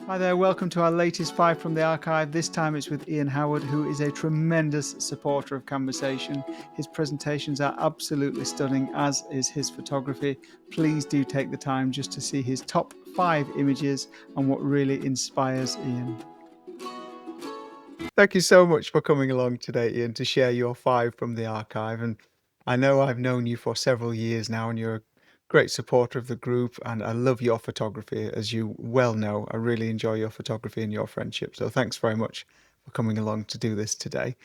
Hi there, welcome to our latest 5 from the archive. This time it's with Ian Howard, who is a tremendous supporter of Camversation. His presentations are absolutely stunning, as is his photography. Please do take the time just to see his top 5 images and what really inspires Ian. Thank you so much for coming along today, Ian, to share your 5 from the archive. And I know I've known you for several years now, and you're a great supporter of the group, and I love your photography, as you well know. I really enjoy your photography and your friendship. So thanks very much for coming along to do this today.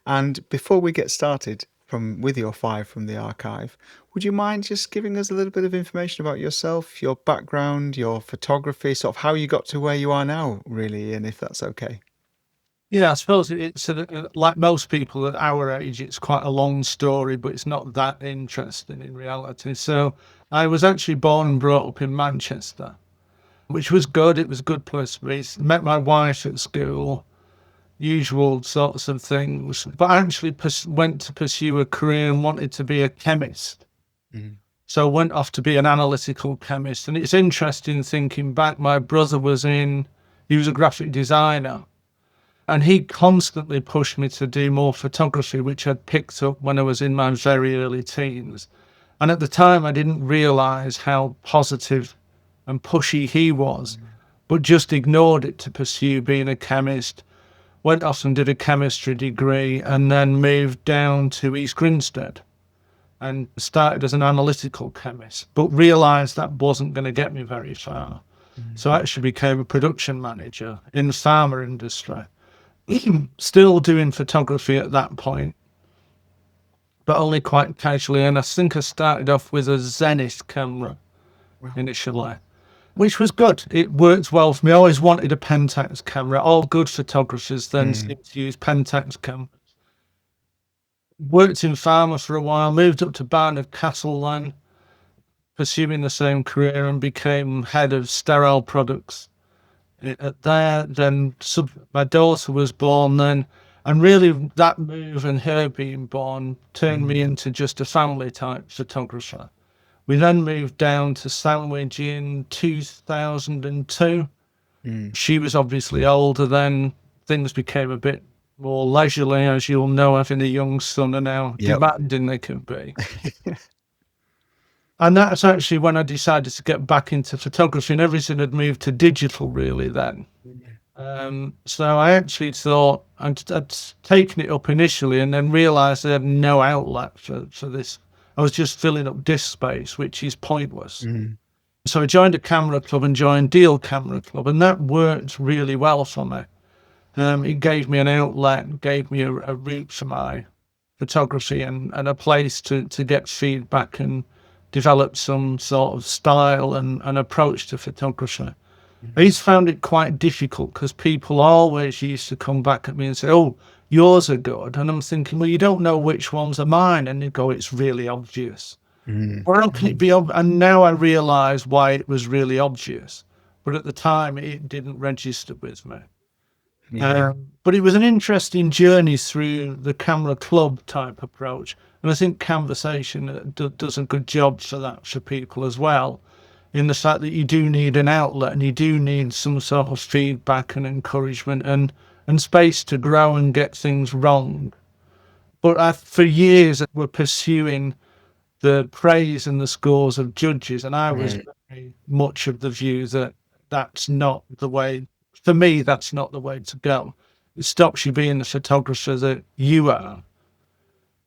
And before we get started with your 5 from the archive, would you mind just giving us a little bit of information about yourself, your background, your photography, sort of how you got to where you are now, really, Ian, if that's okay? Yeah, I suppose it's like most people at our age, it's quite a long story, but it's not that interesting in reality. So I was actually born and brought up in Manchester, which was good. It was a good place for me. Met my wife at school, usual sorts of things. But I actually went to pursue a career and wanted to be a chemist. So I went off to be an analytical chemist. And it's interesting thinking back, my brother he was a graphic designer. And he constantly pushed me to do more photography, which I'd picked up when I was in my very early teens. And at the time, I didn't realize how positive and pushy he was, but just ignored it to pursue being a chemist. Went off and did a chemistry degree and then moved down to East Grinstead and started as an analytical chemist, but realized that wasn't going to get me very far. So I actually became a production manager in the pharma industry. Still doing photography at that point, but only quite casually. And I think I started off with a Zenith camera initially, which was good. It worked well for me. I always wanted a Pentax camera. All good photographers then seem to use Pentax cameras. Worked in pharma for a while, moved up to Barnard Castle then, pursuing the same career, and became head of sterile products there. Then my daughter was born then, and really that move and her being born turned me into just a family type photographer. We then moved down to Sandwich in 2002. She was obviously older then. Things became a bit more leisurely, as you'll know, having a young son and how demanding they can be. And that's actually when I decided to get back into photography, and everything had moved to digital really then. So I actually thought I'd taken it up initially and then realised I had no outlet for this. I was just filling up disk space, which is pointless. So I joined a camera club and joined Deal Camera Club, and that worked really well for me. It gave me an outlet, gave me a route for my photography and a place to get feedback and develop some sort of style and approach to photography. I used to found it quite difficult because people always used to come back at me and say, "Oh, yours are good." And I'm thinking, well, you don't know which ones are mine. And they go, "It's really obvious." Well, how can it be And now I realise why it was really obvious. But at the time, it didn't register with me. But it was an interesting journey through the camera club type approach. And I think Camversation does a good job for that for people as well, in the fact that you do need an outlet and you do need some sort of feedback and encouragement and space to grow and get things wrong. But for years, I were pursuing the praise and the scores of judges, and I was very much of the view that that's not the way. For me, that's not the way to go. It stops you being the photographer that you are.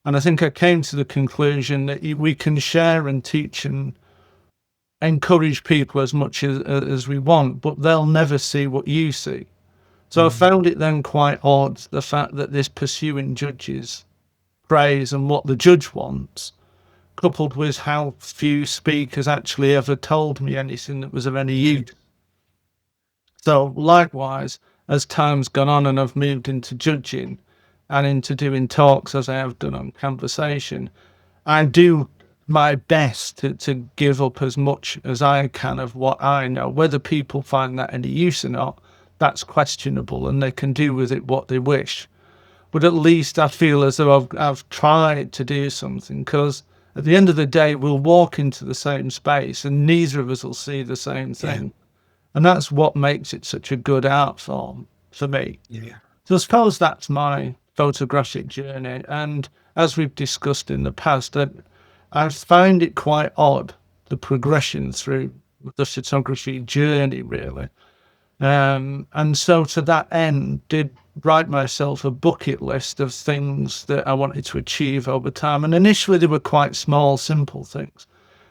And I think I came to the conclusion that we can share and teach and encourage people as much as we want, but they'll never see what you see. So I found it then quite odd, the fact that this pursuing judges praise and what the judge wants, coupled with how few speakers actually ever told me anything that was of any use. So likewise, as time's gone on and I've moved into judging and into doing talks as I have done on Camversation, I do my best to give up as much as I can of what I know. Whether people find that any use or not, that's questionable, and they can do with it what they wish. But at least I feel as though I've tried to do something, because at the end of the day, we'll walk into the same space and neither of us will see the same thing. And that's what makes it such a good art form for me. Yeah. So I suppose that's my photographic journey. And as we've discussed in the past, that I find it quite odd, the progression through the photography journey, really. And so to that end, did write myself a bucket list of things that I wanted to achieve over time. And initially they were quite small, simple things,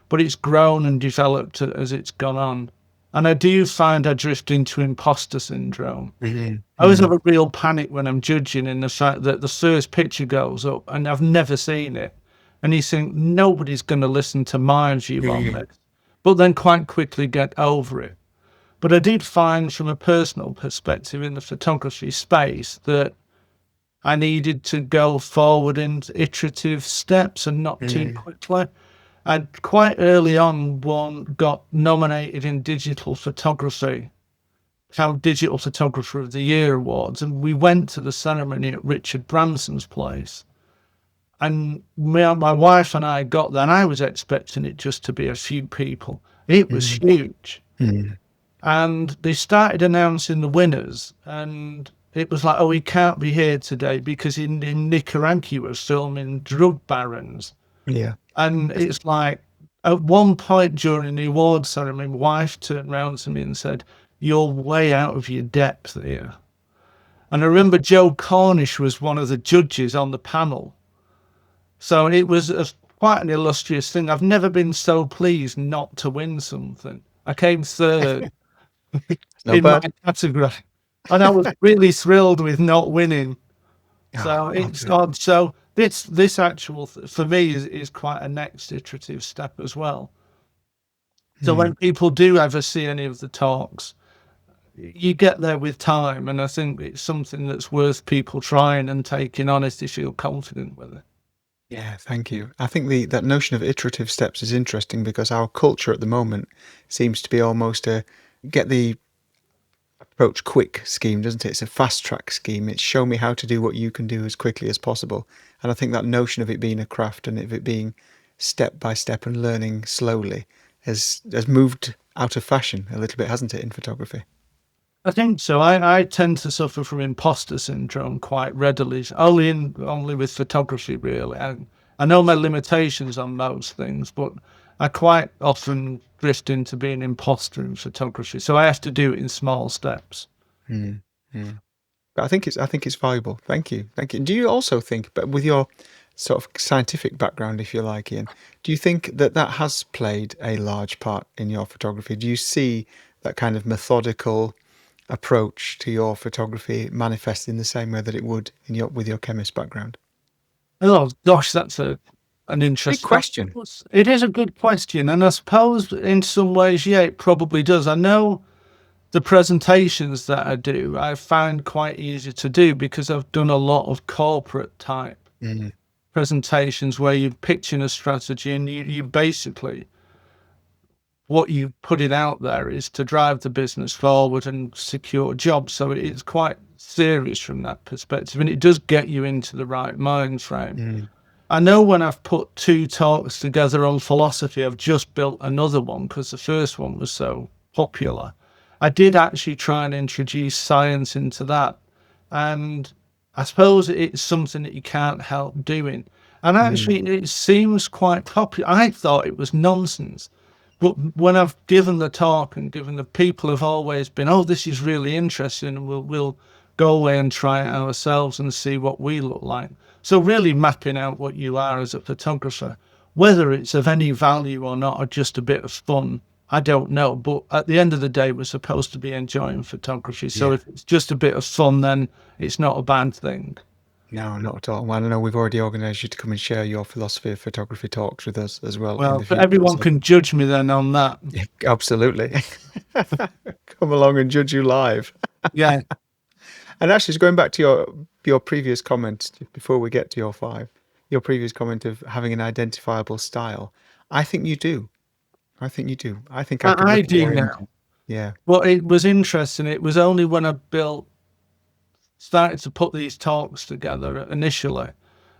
but it's grown and developed as it's gone on. And I do find I drift into imposter syndrome. Mhm. I always have Mhm. a real panic when I'm judging in the fact that the first picture goes up and I've never seen it. And you think nobody's going to listen to my view on Mhm. this, but then quite quickly get over it. But I did find from a personal perspective in the photography space that I needed to go forward in iterative steps and not too Mhm. quickly. I'd quite early on got nominated in digital photography, Digital Photographer of the Year awards, and we went to the ceremony at Richard Branson's place. And my wife and I got there, and I was expecting it just to be a few people. It was Mhm. huge. Mhm. And they started announcing the winners, and it was like, oh, he can't be here today because in Nicaragua was filming drug barons. Yeah. And it's like, at one point during the awards ceremony, my wife turned around to me and said, "You're way out of your depth here." And I remember Joe Cornish was one of the judges on the panel. So it was quite an illustrious thing. I've never been so pleased not to win something. I came third It's not in my bad. category, and I was really thrilled with not winning. Oh, So I'll it's do it. odd. So this actual for me is quite a next iterative step as well. So Mm. when people do ever see any of the talks, you get there with time, and I think it's something that's worth people trying and taking on if they feel confident with it. Yeah, thank you. I think the that notion of iterative steps is interesting because our culture at the moment seems to be almost a get the approach quick scheme, doesn't it? It's a fast track scheme. It's show me how to do what you can do as quickly as possible. And I think that notion of it being a craft and of it being step by step and learning slowly has moved out of fashion a little bit, hasn't it, in photography? I think so. I tend to suffer from imposter syndrome quite readily, only with photography really. I know my limitations on most things, but I quite often drift into being imposter in photography. So I have to do it in small steps. Mm, mm. But I think it's valuable. Thank you. Thank you. Do you also think, but with your sort of scientific background, if you like, Ian, do you think that that has played a large part in your photography? Do you see that kind of methodical approach to your photography manifest in the same way that it would in your with your chemist background? Oh gosh, that's an Big interesting. question. It is a good question, and I suppose in some ways, yeah, it probably does. I know the presentations that I do, I find quite easy to do because I've done a lot of corporate type Mm, presentations where you're pitching a strategy and you basically what you put it out there is to drive the business forward and secure jobs. So it's quite serious from that perspective, and it does get you into the right mind frame. mm, I know when I've put two talks together on philosophy, I've just built another one because the first one was so popular. I did actually try and introduce science into that. And I suppose it's something that you can't help doing. And mm, actually, it seems quite popular. I thought it was nonsense. But when I've given the talk and given the people have always been, oh, this is really interesting, and we'll go away and try it ourselves and see what we look like. So really mapping out what you are as a photographer, whether it's of any value or not, or just a bit of fun, I don't know. But at the end of the day, we're supposed to be enjoying photography. So yeah. if it's just a bit of fun, then it's not a bad thing. No, not at all. Well, I know we've already organised you to come and share your philosophy of photography talks with us as well in Well, the but future. everyone So, can judge me then on that. yeah, absolutely. Come along and judge you live. Yeah. And actually, just going back to your previous comment before we get to your five, your previous comment of having an identifiable style, I think you do. I think you do. I think I could I look at do your now. images. Yeah. Well, it was interesting. It was only when I started to put these talks together initially,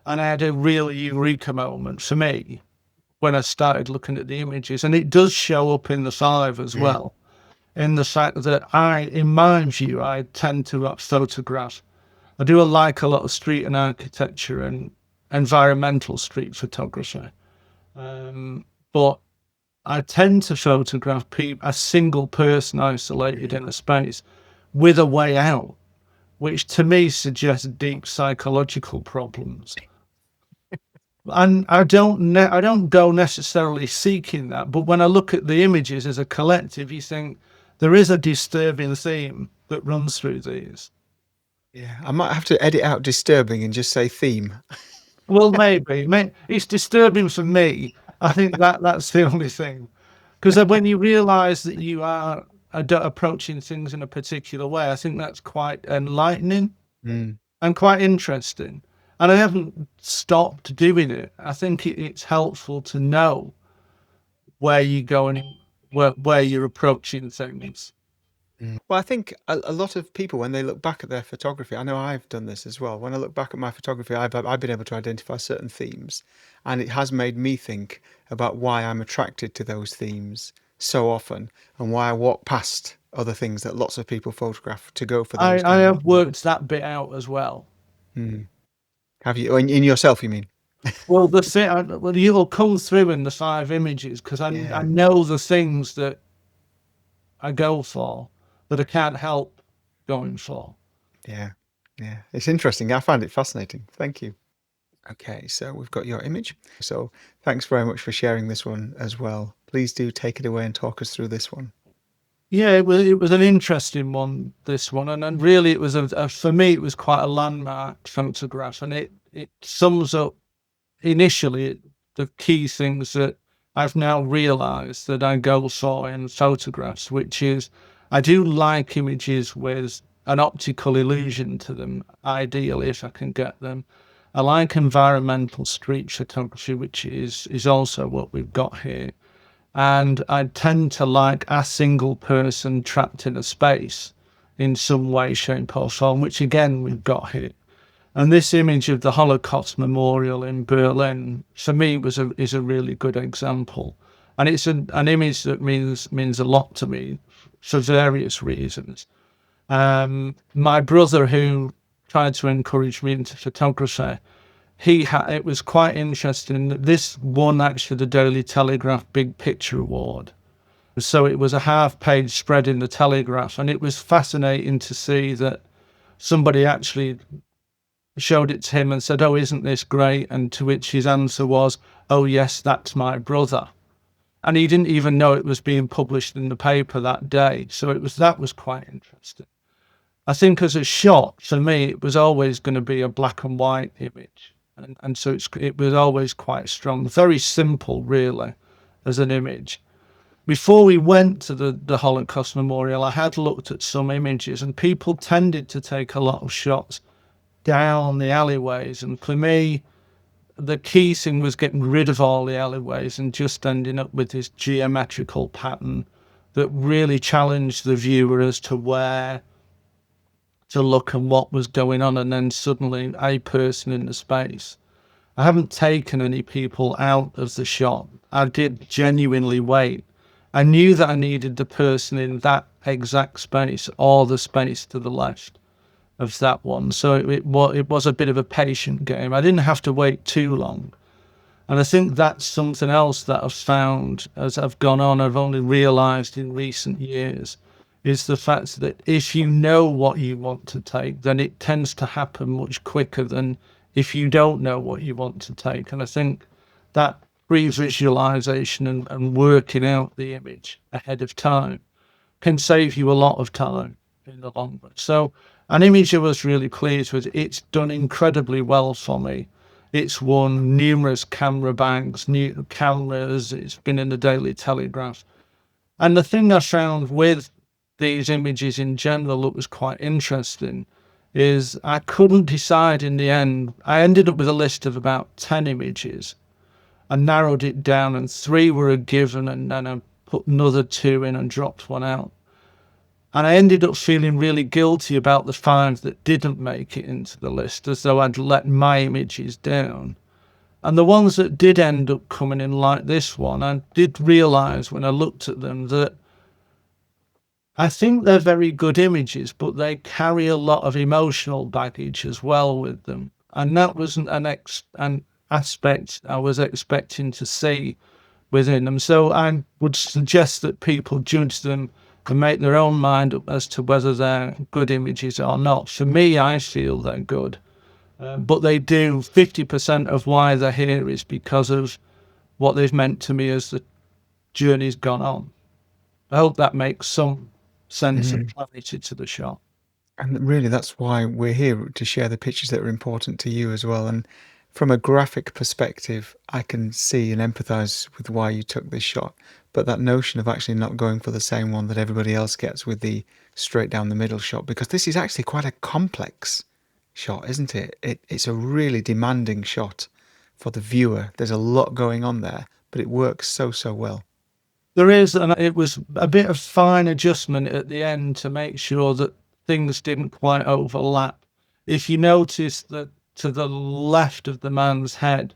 and I had a real eureka moment for me when I started looking at the images, and it does show up in the five as Mm, well. in the fact that in my view, I tend to photograph. I do like a lot of street and architecture and environmental street photography. But I tend to photograph a single person isolated in a space with a way out, which to me suggests deep psychological problems. And I don't go necessarily seeking that, but when I look at the images as a collective, you think there is a disturbing theme that runs through these. Yeah, I might have to edit out disturbing and just say theme. Well, maybe. It's disturbing for me. I think that's the only thing. Because when you realise that you are approaching things in a particular way, I think that's quite enlightening Mm. and quite interesting. And I haven't stopped doing it. I think it's helpful to know where you're going, where you're approaching things. Well, I think a lot of people, when they look back at their photography, I know I've done this as well. When I look back at my photography, I've been able to identify certain themes, and it has made me think about why I'm attracted to those themes so often, and why I walk past other things that lots of people photograph to go for those I kind of have things. worked that bit out as well. Hmm. Have you in yourself? You mean? Well, the thing, well, you'll come through in the 5 images because I Yeah, know the things that I go for that I can't help going for. yeah, yeah. It's interesting. I find it fascinating. Thank you. Okay, so we've got your image. So thanks very much for sharing this one as well. Please do take it away and talk us through this one. Yeah, it was an interesting one, this one, and really it was for me it was quite a landmark photograph, and it sums up initially the key things that I've now realised that I go for in photographs, which is I do like images with an optical illusion to them, ideally if I can get them. I like environmental street photography, which is also what we've got here. And I tend to like a single person trapped in a space in some way, shape, or form, which again we've got here. And this image of the Holocaust memorial in Berlin, for me, is a really good example. And it's an image that means a lot to me for various reasons. My brother, who tried to encourage me into photography, it was quite interesting that this won actually the Daily Telegraph Big Picture Award. So it was a half-page spread in the Telegraph, and it was fascinating to see that somebody actually showed it to him and said, "Oh, isn't this great?" And to which his answer was, "Oh, yes, that's my brother." And he didn't even know it was being published in the paper that day. So that was quite interesting. I think as a shot, for me, it was always going to be a black and white image. And so it was always quite strong, very simple, really, as an image. Before we went to the Holocaust Memorial, I had looked at some images, and people tended to take a lot of shots down the alleyways. And for me, the key thing was getting rid of all the alleyways and just ending up with this geometrical pattern that really challenged the viewer as to where to look and what was going on, and then suddenly a person in the space. I haven't taken any people out of the shot. I did genuinely wait. I knew that I needed the person in that exact space or the space to the left of that one. So it was a bit of a patient game. I didn't have to wait too long. And I think that's something else that I've found as I've gone on, I've only realised in recent years, is the fact that if you know what you want to take, then it tends to happen much quicker than if you don't know what you want to take. And I think that pre-visualization and working out the image ahead of time can save you a lot of time in the long run. So an image I was really pleased with. It's done incredibly well for me. It's won numerous camera bags, new cameras. It's been in the Daily Telegraph. And the thing I found with these images in general that was quite interesting is I couldn't decide in the end. I ended up with a list of about 10 images. I narrowed it down, and 3 were a given, and then I put another 2 in and dropped one out. And I ended up feeling really guilty about the 5 that didn't make it into the list, as though I'd let my images down. And the ones that did end up coming in, like this one, I did realise when I looked at them that I think they're very good images, but they carry a lot of emotional baggage as well with them. And that wasn't an aspect I was expecting to see within them. So I would suggest that people judge them and make their own mind up as to whether they're good images or not. For me, I feel they're good. But they do 50% of why they're here is because of what they've meant to me as the journey's gone on. I hope that makes some sense of Mm. clarity to the shot. And really, that's why we're here to share the pictures that are important to you as well. And from a graphic perspective, I can see and empathize with why you took this shot. But that notion of actually not going for the same one that everybody else gets with the straight down the middle shot, because this is actually quite a complex shot, isn't it? It's a really demanding shot for the viewer. There's a lot going on there, but it works so, so well. There is, and it was a bit of fine adjustment at the end to make sure that things didn't quite overlap. If you notice that to the left of the man's head,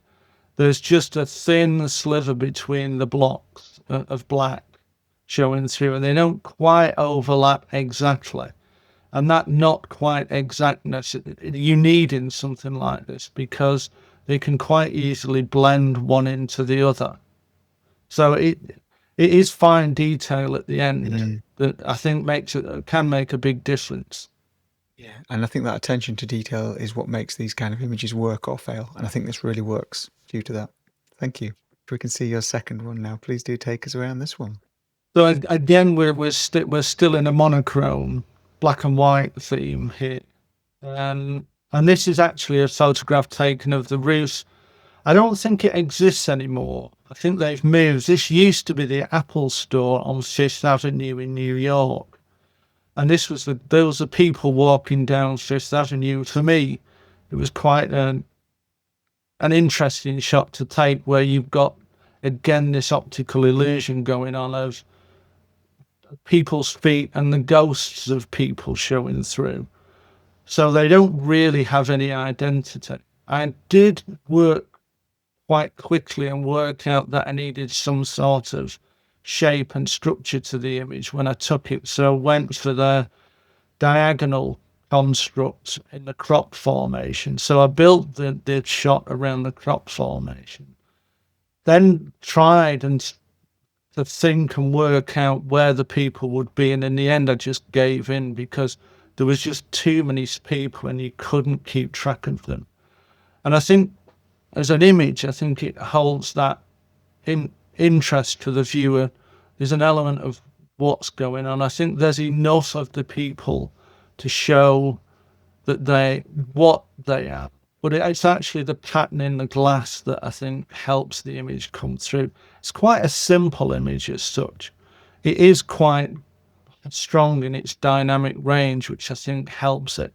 there's just a thin sliver between the blocks of black showing through, and they don't quite overlap exactly. And that not quite exactness you need in something like this because they can quite easily blend one into the other. So it is fine detail at the end that I think can make a big difference. Yeah. And I think that attention to detail is what makes these kind of images work or fail. And I think this really works due to that. Thank you. If we can see your second one now, please do take us around this one. So again, we're still in a monochrome black and white theme here, and this is actually a photograph taken of the roofs. I don't think it exists anymore. I think they've moved. This used to be the Apple store on Fifth Avenue in New York. And there was the people walking down Fifth Avenue. For me, it was quite an interesting shot to take where you've got, again, this optical illusion going on of people's feet and the ghosts of people showing through. So they don't really have any identity. I did work quite quickly and work out that I needed some sort of shape and structure to the image when I took it. So I went for the diagonal construct in the crop formation. So I built the shot around the crop formation. Then tried to think and work out where the people would be. And in the end, I just gave in because there was just too many people and you couldn't keep track of them. And I think as an image, I think it holds that interest to the viewer. There's an element of what's going on. I think there's enough of the people to show that what they are. But it's actually the pattern in the glass that I think helps the image come through. It's quite a simple image as such. It is quite strong in its dynamic range, which I think helps it.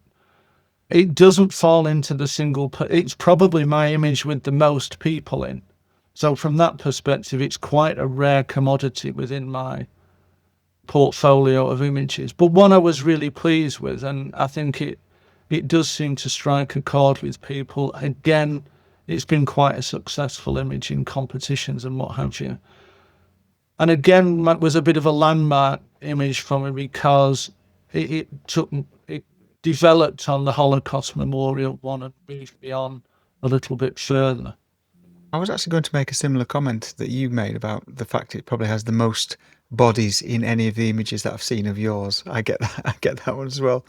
It doesn't fall into the single. It's probably my image with the most people in. So from that perspective, it's quite a rare commodity within my portfolio of images, but one I was really pleased with, and I think it does seem to strike a chord with people. Again, it's been quite a successful image in competitions and what have you. And again, that was a bit of a landmark image for me because it developed on the Holocaust Memorial one and moved me on a little bit further. I was actually going to make a similar comment that you made about the fact it probably has the most bodies in any of the images that I've seen of yours. I get that. I get that one as well.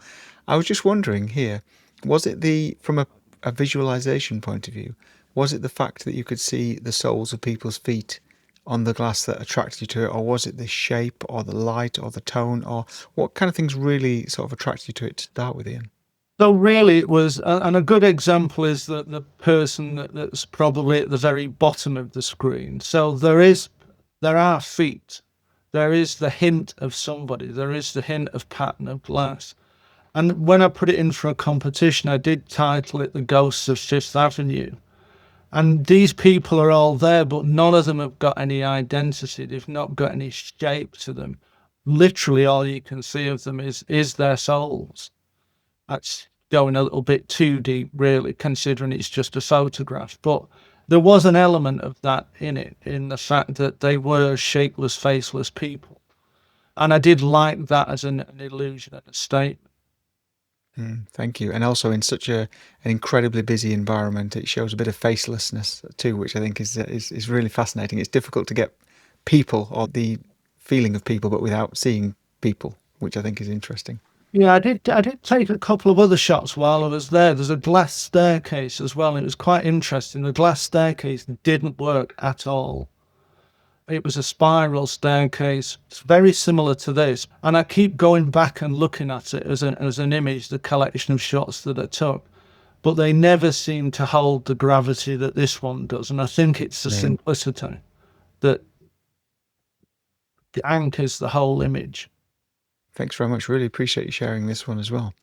I was just wondering here, was it from a visualization point of view, was it the fact that you could see the soles of people's feet on the glass that attracted you to it, or was it the shape or the light or the tone, or what kind of things really sort of attracted you to it to start with, Ian? So really, it was, and a good example is that the person that's probably at the very bottom of the screen. So there are feet, there is the hint of somebody, there is the hint of pattern of glass. And when I put it in for a competition, I did title it "The Ghosts of Fifth Avenue." And these people are all there, but none of them have got any identity. They've not got any shape to them. Literally, all you can see of them is their souls. That's going a little bit too deep, really, considering it's just a photograph. But there was an element of that in it, in the fact that they were shapeless, faceless people. And I did like that as an illusion and a statement. Thank you. And also in such an incredibly busy environment, it shows a bit of facelessness too, which I think is really fascinating. It's difficult to get people or the feeling of people, but without seeing people, which I think is interesting. Yeah, I did take a couple of other shots while I was there. There's a glass staircase as well, and it was quite interesting. The glass staircase didn't work at all. It was a spiral staircase. It's very similar to this. And I keep going back and looking at it as an image, the collection of shots that I took. But they never seem to hold the gravity that this one does. And I think it's the simplicity that anchors the whole image. Thanks very much. Really appreciate you sharing this one as well.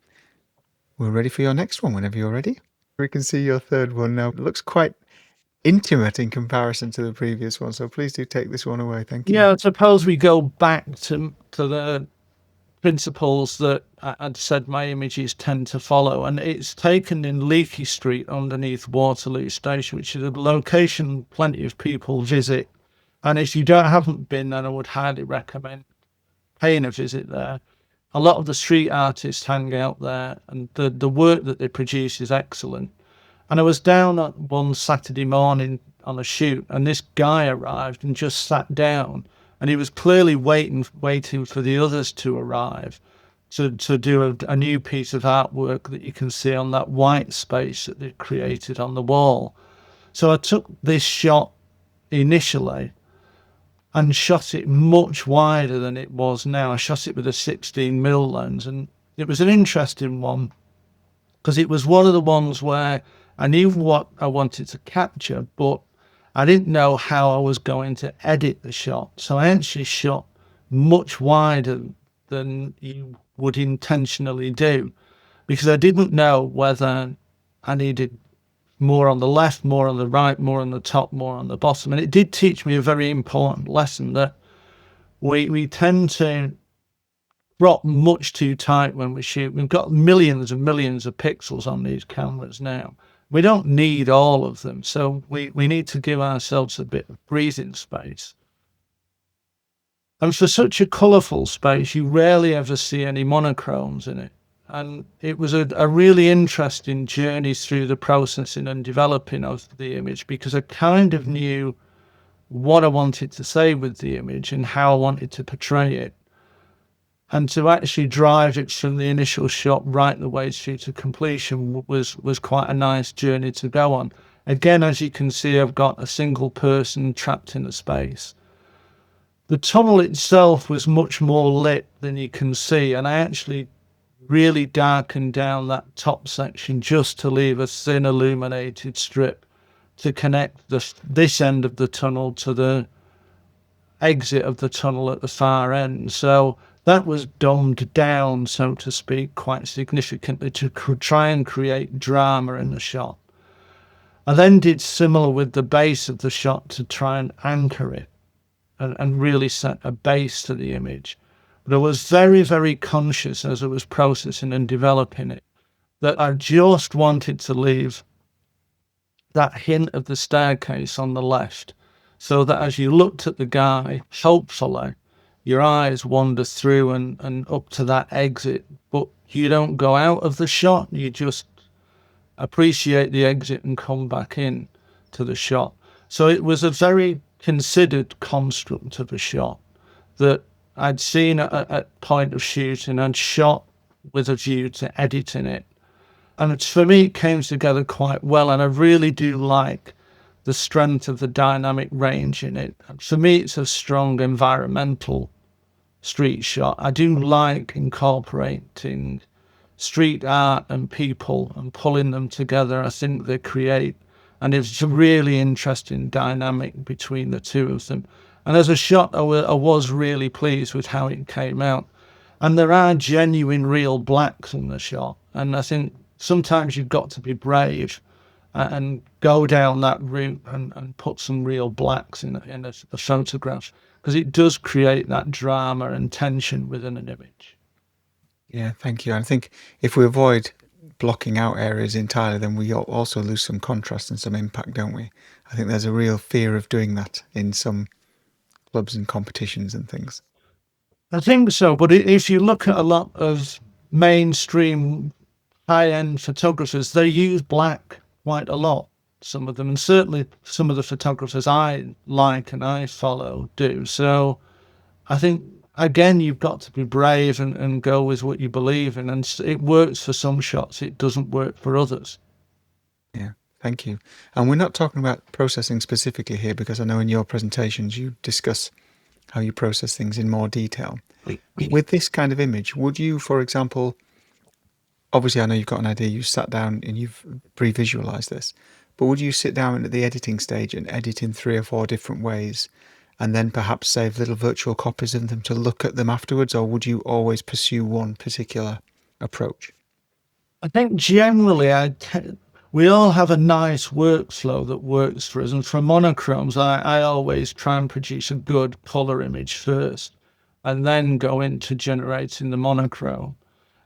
We're ready for your next one whenever you're ready. We can see your third one now. It looks quite intimate in comparison to the previous one, so please do take this one away. Thank you. Yeah, I suppose we go back to the principles that I'd said my images tend to follow, and it's taken in Leake Street underneath Waterloo Station, which is a location plenty of people visit. And if you haven't been, then I would highly recommend paying a visit there. A lot of the street artists hang out there, and the work that they produce is excellent. And I was down at one Saturday morning on a shoot, and this guy arrived and just sat down, and he was clearly waiting for the others to arrive to do a new piece of artwork that you can see on that white space that they've created on the wall. So I took this shot initially and shot it much wider than it was now. I shot it with a 16mm lens, and it was an interesting one because it was one of the ones where I knew what I wanted to capture, but I didn't know how I was going to edit the shot. So I actually shot much wider than you would intentionally do because I didn't know whether I needed more on the left, more on the right, more on the top, more on the bottom. And it did teach me a very important lesson that we tend to crop much too tight when we shoot. We've got millions and millions of pixels on these cameras now. We don't need all of them. So we need to give ourselves a bit of breathing space. And for such a colourful space, you rarely ever see any monochromes in it. And it was a really interesting journey through the processing and developing of the image because I kind of knew what I wanted to say with the image and how I wanted to portray it. And to actually drive it from the initial shot right the way through to completion was quite a nice journey to go on. Again, as you can see, I've got a single person trapped in a space. The tunnel itself was much more lit than you can see, and I actually really darkened down that top section just to leave a thin illuminated strip to connect this end of the tunnel to the exit of the tunnel at the far end. So that was dumbed down, so to speak, quite significantly to try and create drama in the shot. I then did similar with the base of the shot to try and anchor it and really set a base to the image. But I was very, very conscious as I was processing and developing it that I just wanted to leave that hint of the staircase on the left so that as you looked at the guy, hopefully your eyes wander through and up to that exit, but you don't go out of the shot, you just appreciate the exit and come back in to the shot. So it was a very considered construct of a shot that I'd seen at point of shooting and shot with a view to editing it. And for me, it came together quite well. And I really do like the strength of the dynamic range in it. And for me, it's a strong environmental street shot. I do like incorporating street art and people and pulling them together. I think they create, and it's a really interesting dynamic between the two of them. And as a shot, I was really pleased with how it came out. And there are genuine real blacks in the shot. And I think sometimes you've got to be brave and go down that route and put some real blacks in a photograph because it does create that drama and tension within an image. Yeah, thank you. I think if we avoid blocking out areas entirely, then we also lose some contrast and some impact, don't we? I think there's a real fear of doing that in some clubs and competitions and things. I think so. But if you look at a lot of mainstream high-end photographers, they use black quite a lot. Some of them, and certainly some of the photographers I like and I follow do. So I think again, you've got to be brave and go with what you believe in. And it works for some shots, it doesn't work for others. Yeah, thank you. And we're not talking about processing specifically here because I know in your presentations you discuss how you process things in more detail. With this kind of image, would you, for example, obviously I know you've got an idea, you sat down and you've pre-visualized this, but would you sit down at the editing stage and edit in 3 or 4 different ways and then perhaps save little virtual copies of them to look at them afterwards, or would you always pursue one particular approach? I think generally, we all have a nice workflow that works for us. And for monochromes, I always try and produce a good color image first and then go into generating the monochrome.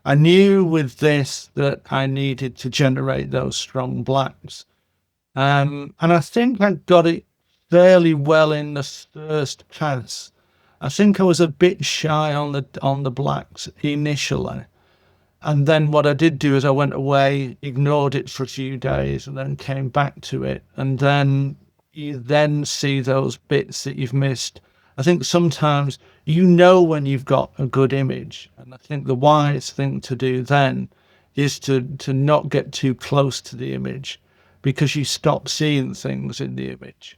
I knew with this that I needed to generate those strong blacks. And I think I got it fairly well in the first pass. I think I was a bit shy on the blacks initially. And then what I did do is I went away, ignored it for a few days, and then came back to it. And then you then see those bits that you've missed. I think sometimes you know when you've got a good image. And I think the wise thing to do then is to not get too close to the image because you stop seeing things in the image.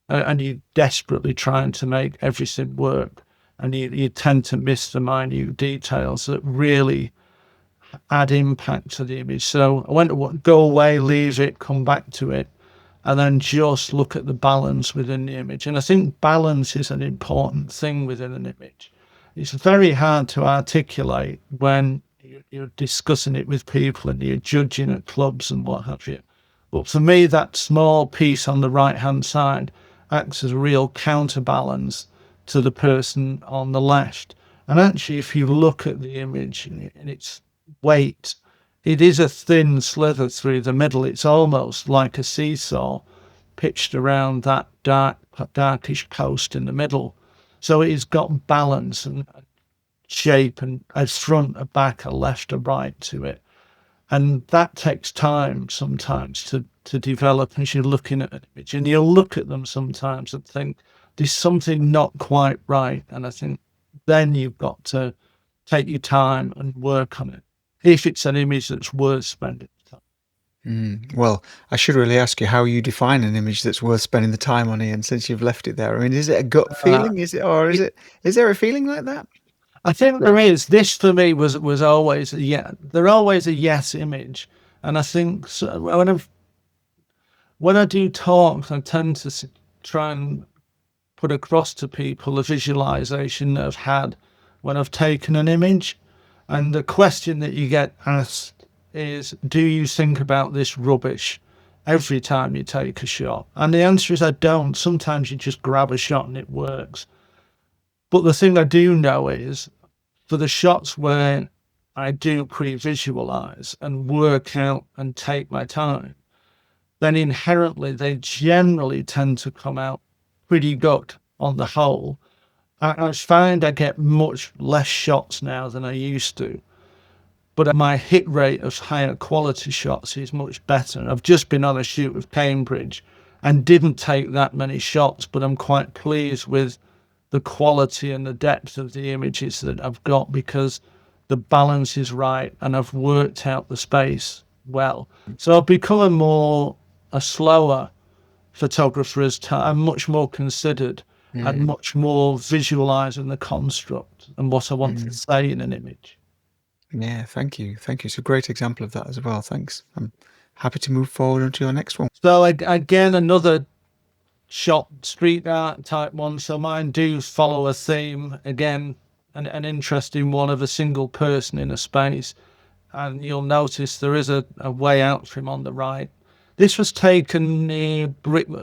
And you're desperately trying to make everything work. And you tend to miss the minute details that really add impact to the image. So I went to go away, leave it, come back to it, and then just look at the balance within the image. And I think balance is an important thing within an image. It's very hard to articulate when you're discussing it with people and you're judging at clubs and what have you. But for me, that small piece on the right hand side acts as a real counterbalance to the person on the left. And actually, if you look at the image and its weight, it is a thin slither through the middle. It's almost like a seesaw pitched around that darkish post in the middle. So it's got balance and shape and a front, a back, a left, a right to it. And that takes time sometimes to develop as you're looking at an image. And you'll look at them sometimes and think, there's something not quite right. And I think then you've got to take your time and work on it if it's an image that's worth spending time. Well, I should really ask you how you define an image that's worth spending the time on, Ian, since you've left it there. I mean, is it a gut Uh, feeling? Is there a feeling like that? I think there is. This for me was always a yeah. They're always a yes image, and I think so, when I do talks, I tend to try and put across to people a visualization that I've had when I've taken an image, and the question that you get asked is, "Do you think about this rubbish every time you take a shot?" And the answer is, I don't. Sometimes you just grab a shot and it works. But the thing I do know is for the shots where I do pre-visualize and work out and take my time, then inherently they generally tend to come out pretty good on the whole. I find I get much less shots now than I used to, but my hit rate of higher quality shots is much better. I've just been on a shoot with Cambridge and didn't take that many shots, but I'm quite pleased with the quality and the depth of the images that I've got because the balance is right and I've worked out the space well. So I've become a slower photographer as time. I'm much more considered and much more visualizing the construct and what I want to say in an image. Yeah, thank you. Thank you. It's a great example of that as well. Thanks. I'm happy to move forward onto your next one. So again, another shot street art type one. So mine do follow a theme again, an interesting one of a single person in a space. And you'll notice there is a way out from on the right. This was taken near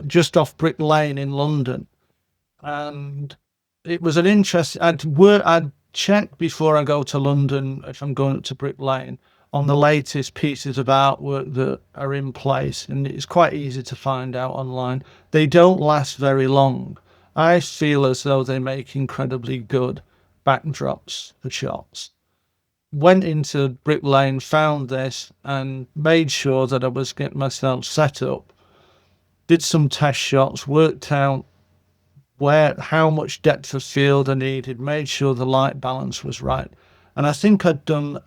just off Brick Lane in London. And it was an interest. I'd check before I go to London if I'm going up to Brick Lane on the latest pieces of artwork that are in place, and it's quite easy to find out online. They don't last very long. I feel as though they make incredibly good backdrops for shots. Went into Brick Lane, found this, and made sure that I was getting myself set up. Did some test shots, worked out how much depth of field I needed, made sure the light balance was right. And I think I'd done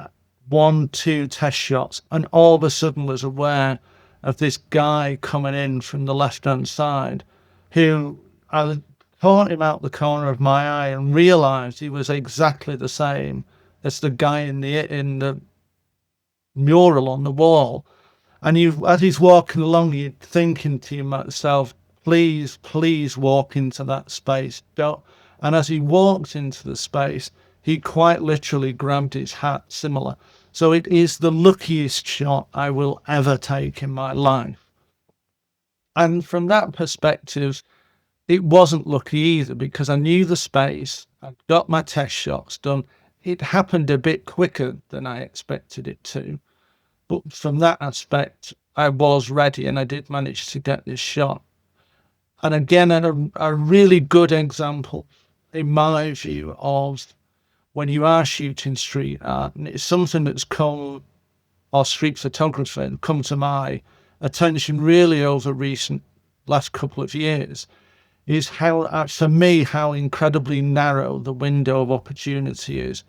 1, 2 test shots, and all of a sudden was aware of this guy coming in from the left-hand side, who I caught him out the corner of my eye and realised he was exactly the same as the guy in the mural on the wall. And as he's walking along, you're thinking to yourself, please, please walk into that space. Don't. And as he walked into the space, he quite literally grabbed his hat, similar. So it is the luckiest shot I will ever take in my life. And from that perspective, it wasn't lucky either, because I knew the space, I got my test shots done. It happened a bit quicker than I expected it to. But from that aspect, I was ready and I did manage to get this shot. And again, a really good example, in my view, of when you are shooting street art, and it's something that's come, or street photography, come to my attention really over recent last couple of years, is how, for me, how incredibly narrow the window of opportunity is.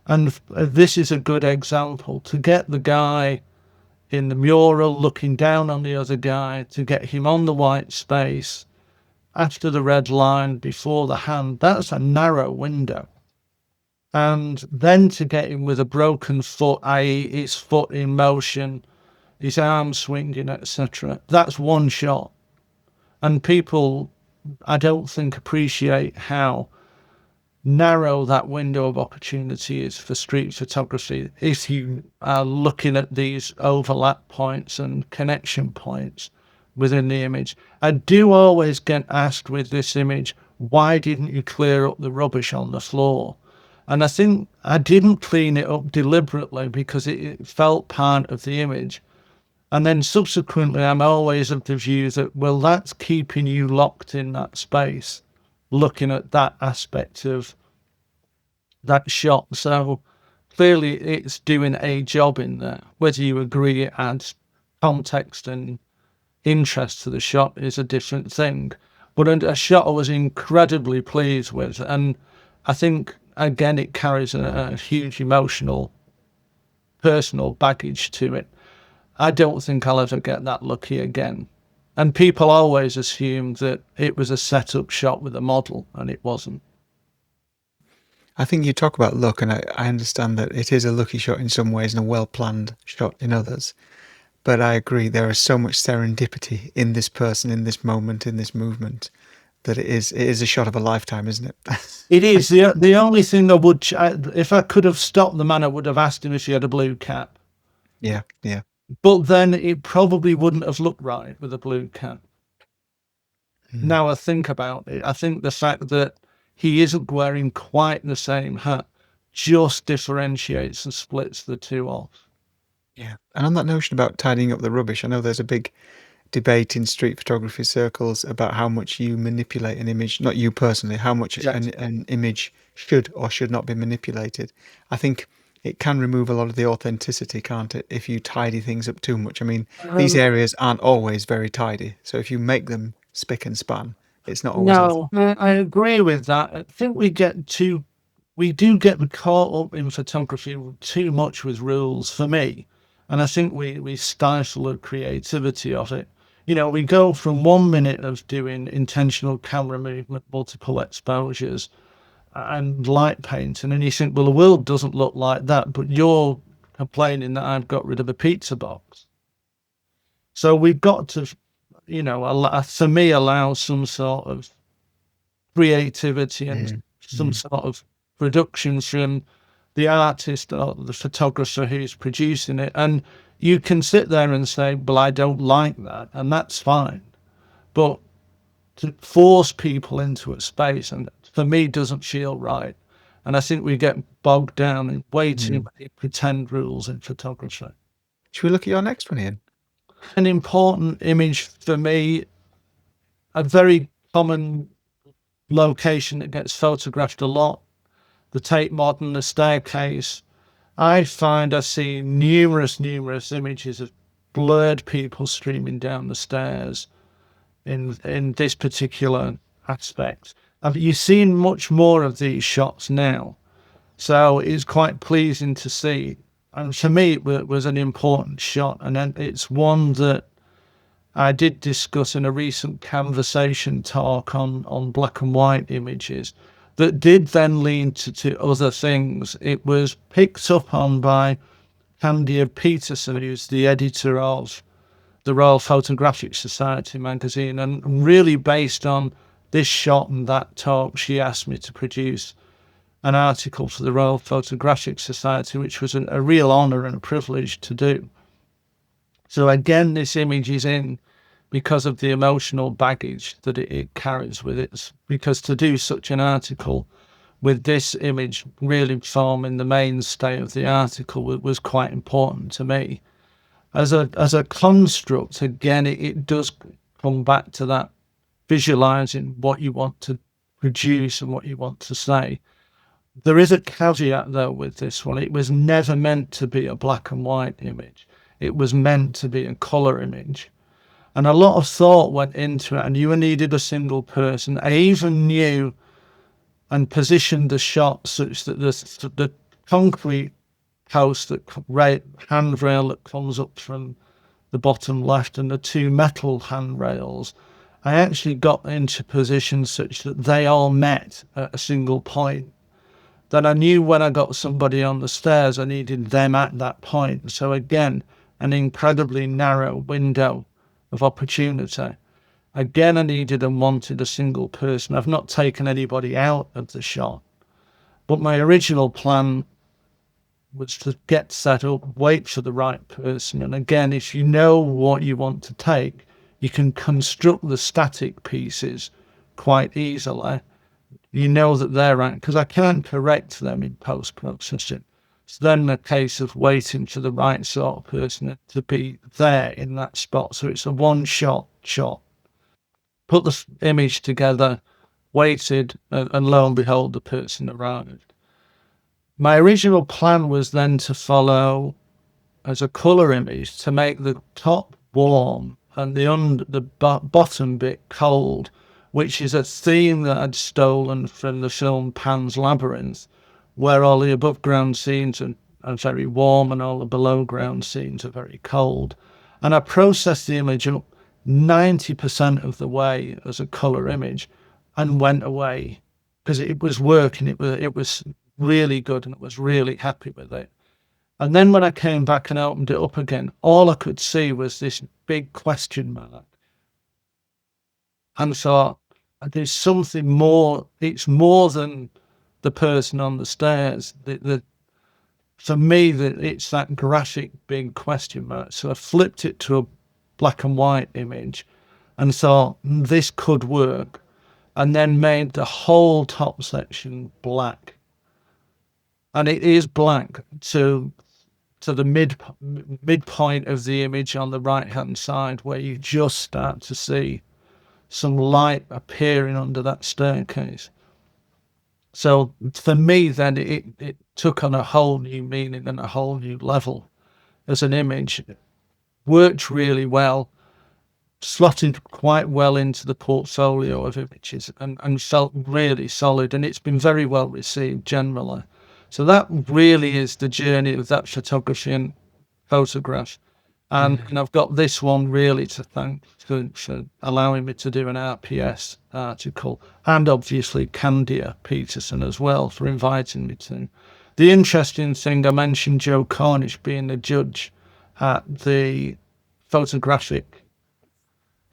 And this is a good example to get the guy in the mural looking down on the other guy, to get him on the white space after the red line, before the hand. That's a narrow window. And then to get him with a broken foot, i.e. his foot in motion, his arm swinging, etc. That's one shot. And people, I don't think, appreciate how narrow that window of opportunity is for street photography if you are looking at these overlap points and connection points within the image. I do always get asked with this image, why didn't you clear up the rubbish on the floor? And I think I didn't clean it up deliberately because it felt part of the image. And then subsequently, I'm always of the view that, well, that's keeping you locked in that space, looking at that aspect of that shot. So clearly it's doing a job in there. Whether you agree it adds context and interest to the shot is a different thing. But a shot I was incredibly pleased with. And I think, again, it carries a huge emotional, personal baggage to it. I don't think I'll ever get that lucky again. And people always assume that it was a set-up shot with a model, and it wasn't. I think you talk about luck, and I understand that it is a lucky shot in some ways and a well-planned shot in others. But I agree, there is so much serendipity in this person, in this moment, in this movement, that it is a shot of a lifetime, isn't it? It is. The only thing I would, if I could have stopped the man, I would have asked him if he had a blue cap. Yeah, yeah. But then it probably wouldn't have looked right with a blue cap. Now I think about it, I think the fact that he isn't wearing quite the same hat just differentiates and splits the two off. Yeah. And on that notion about tidying up the rubbish, I know there's a big debate in street photography circles about how much you manipulate an image, not you personally, how much an image should or should not be manipulated. I think it can remove a lot of the authenticity, can't it, if you tidy things up too much? I mean, these areas aren't always very tidy. So if you make them spick and span, it's not always No, I agree with that. I think we do get caught up in photography too much with rules, for me. And I think we stifle the creativity of it. You know, we go from 1 minute of doing intentional camera movement, multiple exposures, and light painting, and you think, well, the world doesn't look like that, but you're complaining that I've got rid of a pizza box. So we've got to, for me, allow some sort of creativity and some sort of production from the artist or the photographer who's producing it. And you can sit there and say, well, I don't like that, and that's fine. But to force people into a space, and for me, doesn't feel right. And I think we get bogged down in way too many pretend rules in photography. Should we look at your next one, Ian? An important image for me, a very common location that gets photographed a lot, the Tate Modern, the staircase, I find I see numerous images of blurred people streaming down the stairs in this particular aspect. You've seen much more of these shots now, so it's quite pleasing to see. And for me, it was an important shot, and then it's one that I did discuss in a recent Camversation talk on black and white images that did then lead to other things. It was picked up on by Candia Peterson, who's the editor of the Royal Photographic Society magazine, and really based on this shot and that talk, she asked me to produce an article for the Royal Photographic Society, which was a real honour and a privilege to do. So again, this image is in because of the emotional baggage that it carries with it. Because to do such an article with this image really forming the mainstay of the article was quite important to me. As a construct, again, it does come back to that visualizing what you want to produce and what you want to say. There is a caveat though with this one. It was never meant to be a black and white image. It was meant to be a color image. And a lot of thought went into it, and you needed a single person. I even knew and positioned the shot such that the concrete post, handrail that comes up from the bottom left, and the two metal handrails, I actually got into position such that they all met at a single point. Then I knew when I got somebody on the stairs, I needed them at that point. So again, an incredibly narrow window of opportunity. Again, I needed and wanted a single person. I've not taken anybody out of the shot, but my original plan was to get set up, wait for the right person. And again, if you know what you want to take, you can construct the static pieces quite easily. You know that they're right, because I can't correct them in post-processing. It's then a case of waiting for the right sort of person to be there in that spot. So it's a one-shot shot. Put the image together, waited, and lo and behold, the person arrived. My original plan was then to follow as a colour image to make the top warm and the bottom bit cold, which is a theme that I'd stolen from the film Pan's Labyrinth, where all the above ground scenes are very warm and all the below ground scenes are very cold. And I processed the image up 90% of the way as a colour image and went away because it was working. It was really good and I was really happy with it. And then when I came back and opened it up again, all I could see was this big question mark. And thought, there's something more. It's more than the person on the stairs. For me, it's that graphic big question mark. So I flipped it to a black and white image and thought this could work, and then made the whole top section black. And it is black to the midpoint of the image on the right hand side, where you just start to see some light appearing under that staircase. So for me, then it took on a whole new meaning and a whole new level as an image. It worked really well, slotted quite well into the portfolio of images, and felt really solid. And it's been very well received generally. So that really is the journey of that photography and photograph. And I've got this one really to thank for allowing me to do an RPS article, and obviously Candia Peterson as well for inviting me to. The interesting thing, I mentioned Joe Cornish being the judge at the photographic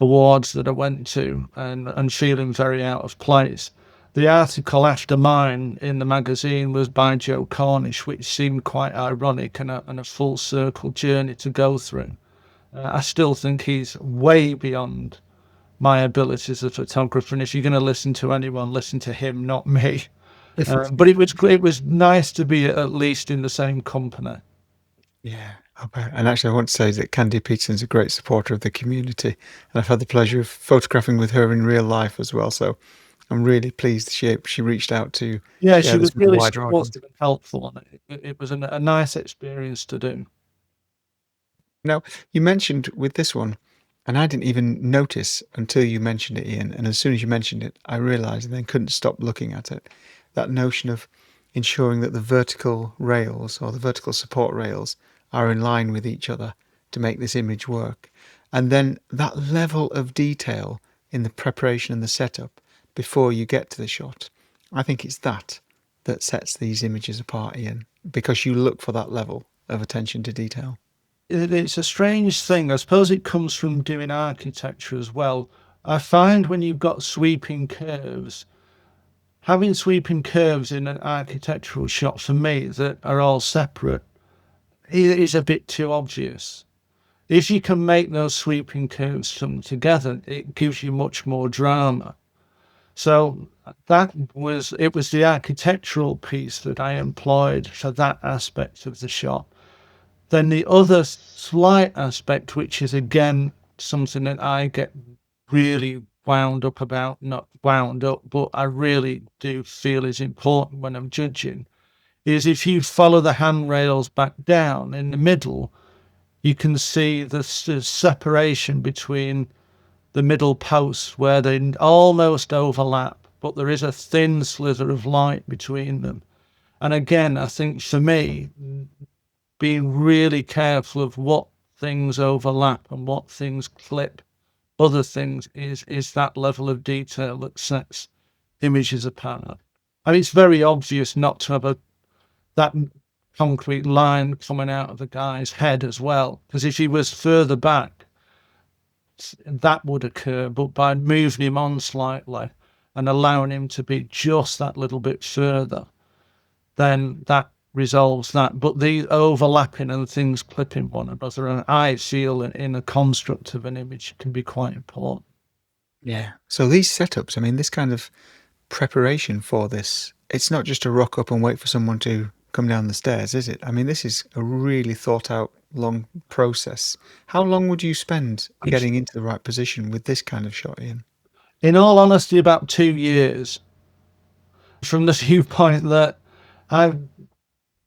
awards that I went to, and feeling very out of place. The article after mine in the magazine was by Joe Cornish, which seemed quite ironic and a full circle journey to go through. I still think he's way beyond my abilities as a photographer, and if you're going to listen to anyone, listen to him, not me. But it was nice to be at least in the same company. Yeah. Okay. And actually, I want to say that Candy Peterson's a great supporter of the community, and I've had the pleasure of photographing with her in real life as well. So I'm really pleased she reached out to Yeah, share she this was with a really wider audience. supportive and helpful on it. It was a nice experience to do. Now, you mentioned with this one, and I didn't even notice until you mentioned it, Ian. And as soon as you mentioned it, I realised and then couldn't stop looking at it. That notion of ensuring that the vertical rails or the vertical support rails are in line with each other to make this image work. And then that level of detail in the preparation and the setup before you get to the shot. I think it's that that sets these images apart, Ian, because you look for that level of attention to detail. It's a strange thing. I suppose it comes from doing architecture as well. I find when you've got sweeping curves, having sweeping curves in an architectural shot for me that are all separate is a bit too obvious. If you can make those sweeping curves come together, it gives you much more drama. So it was the architectural piece that I employed for that aspect of the shot. Then the other slight aspect, which is again something that I get really wound up about, not wound up, but I really do feel is important when I'm judging, is if you follow the handrails back down in the middle, you can see the separation between the middle posts where they almost overlap, but there is a thin slither of light between them. And again, I think for me, being really careful of what things overlap and what things clip other things is that level of detail that sets images apart. I mean, it's very obvious not to have that concrete line coming out of the guy's head as well, because if he was further back, that would occur. But by moving him on slightly and allowing him to be just that little bit further, then that resolves that. But the overlapping and things clipping one another, and I feel in a construct of an image can be quite important. Yeah. So these setups, I mean, this kind of preparation for this, it's not just to rock up and wait for someone to come down the stairs, is it? I mean, this is a really thought out long process. How long would you spend It's, getting into the right position with this kind of shot, Ian? in all honesty, about 2 years from the viewpoint that I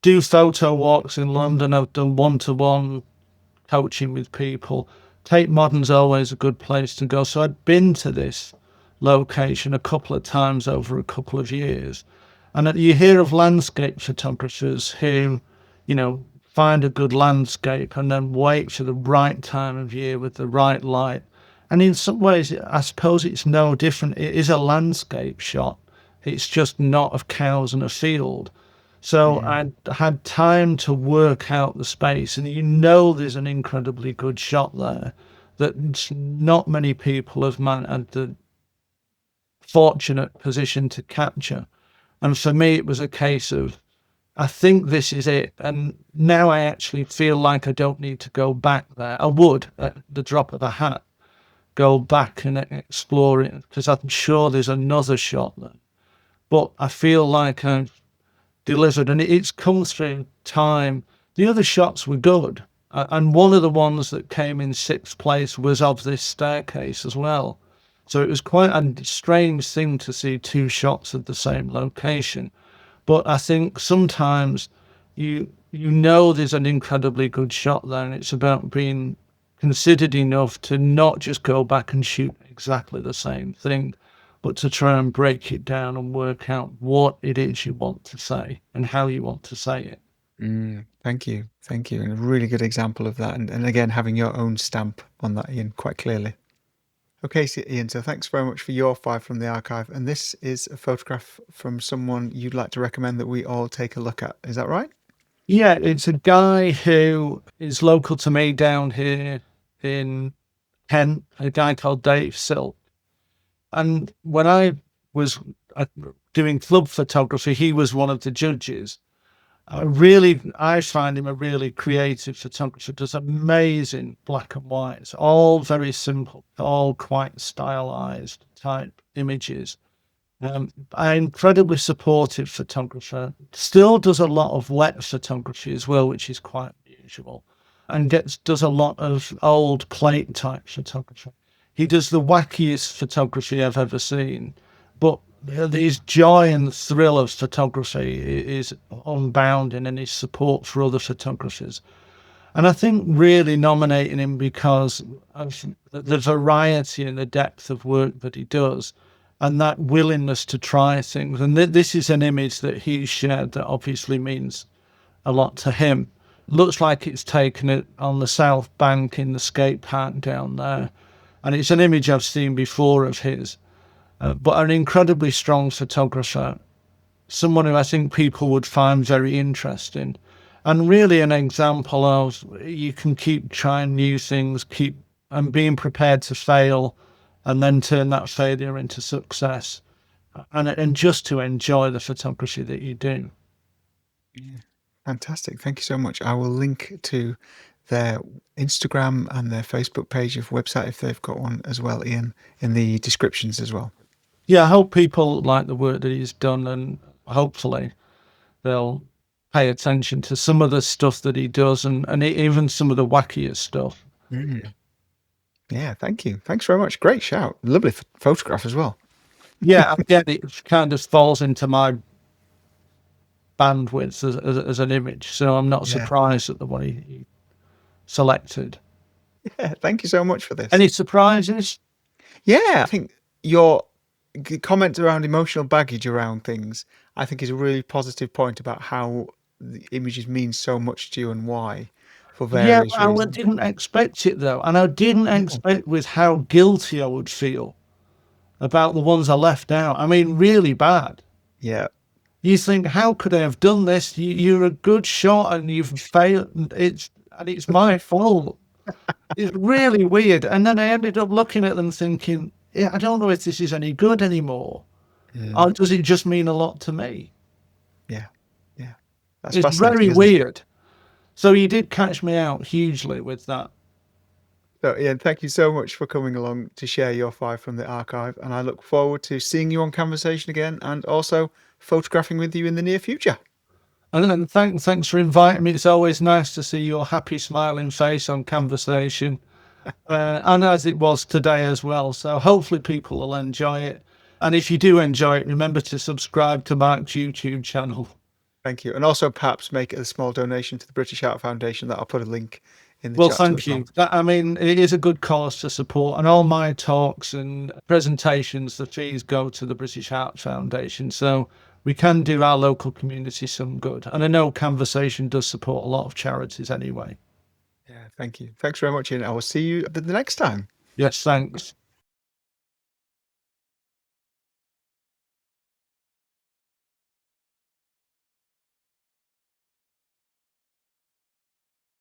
do photo walks in London. I've done one-to-one coaching with people. Tate Modern's always a good place to go. So I'd been to this location a couple of times over a couple of years. And you hear of landscape photographers who, find a good landscape and then wait for the right time of year with the right light. And in some ways, I suppose it's no different. It is a landscape shot. It's just not of cows and a field. So Mm. I had time to work out the space, and there's an incredibly good shot there that not many people have had the fortunate position to capture. And for me, it was a case of, I think this is it. And now I actually feel like I don't need to go back there. I would, at the drop of a hat, go back and explore it because I'm sure there's another shot there. But I feel like I've delivered, and it's come through time. The other shots were good, and one of the ones that came in sixth place was of this staircase as well. So it was quite a strange thing to see two shots of the same location. But I think sometimes there's an incredibly good shot there, and it's about being considered enough to not just go back and shoot exactly the same thing, but to try and break it down and work out what it is you want to say and how you want to say it. Thank you. Thank you. And a really good example of that. And again, having your own stamp on that, Ian, quite clearly. Okay, so Ian, so thanks very much for your five from the archive. And this is a photograph from someone you'd like to recommend that we all take a look at. Is that right? Yeah, it's a guy who is local to me down here in Kent, a guy called Dave Silk. And when I was doing club photography, he was one of the judges. I find him a really creative photographer. Does amazing black and whites, all very simple, all quite stylized type images. An incredibly supportive photographer. Still does a lot of wet photography as well, which is quite unusual, and does a lot of old plate type photography. He does the wackiest photography I've ever seen, but his joy and thrill of photography is unbounding, and his support for other photographers. And I think really nominating him because of the variety and the depth of work that he does, and that willingness to try things. And this is an image that he shared that obviously means a lot to him. Looks like it's taken it on the south bank in the skate park down there. And it's an image I've seen before of his, but an incredibly strong photographer, someone who I think people would find very interesting, and really an example of you can keep trying new things, keep and being prepared to fail, and then turn that failure into success, and just to enjoy the photography that you do. Yeah. Fantastic. Thank you so much. I will link to their Instagram and their Facebook page of website if they've got one as well, Ian, in the descriptions as well. Yeah, I hope people like the work that he's done, and hopefully they'll pay attention to some of the stuff that he does, and even some of the wackiest stuff. Mm. Yeah, thank you. Thanks very much. Great shout. Lovely photograph as well. Yeah, again, it kind of falls into my bandwidth as an image, so I'm not Yeah. surprised at the one he selected. Yeah, thank you so much for this. Any surprises? Yeah, I think your comment around emotional baggage around things, I think, is a really positive point about how the images mean so much to you and why, for Yeah, various I reasons. didn't expect it though, and I didn't Yeah. expect with how guilty I would feel about the ones I left out. I mean, really bad. Yeah. You think, how could I have done this? You're a good shot and you've failed. It's my fault. It's really weird. And then I ended up looking at them thinking, yeah, I don't know if this is any good anymore. Or does it just mean a lot to me? Yeah. Yeah. That's It's fascinating, very isn't it? weird. So you did catch me out hugely with that. So, Ian, thank you so much for coming along to share your five from the archive. And I look forward to seeing you on Camversation again and also photographing with you in the near future. And then thanks for inviting me. It's always nice to see your happy, smiling face on Camversation, and as it was today as well. So hopefully people will enjoy it. And if you do enjoy it, remember to subscribe to Mark's YouTube channel. Thank you. And also perhaps make a small donation to the British Art Foundation that I'll put a link in the Well, chat to thank as well. you. I mean, it is a good cause to support, and all my talks and presentations, the fees go to the British Art Foundation. So we can do our local community some good. And I know Camversation does support a lot of charities anyway. Yeah, thank you. Thanks very much, Ian. I will see you the next time. Yes, thanks.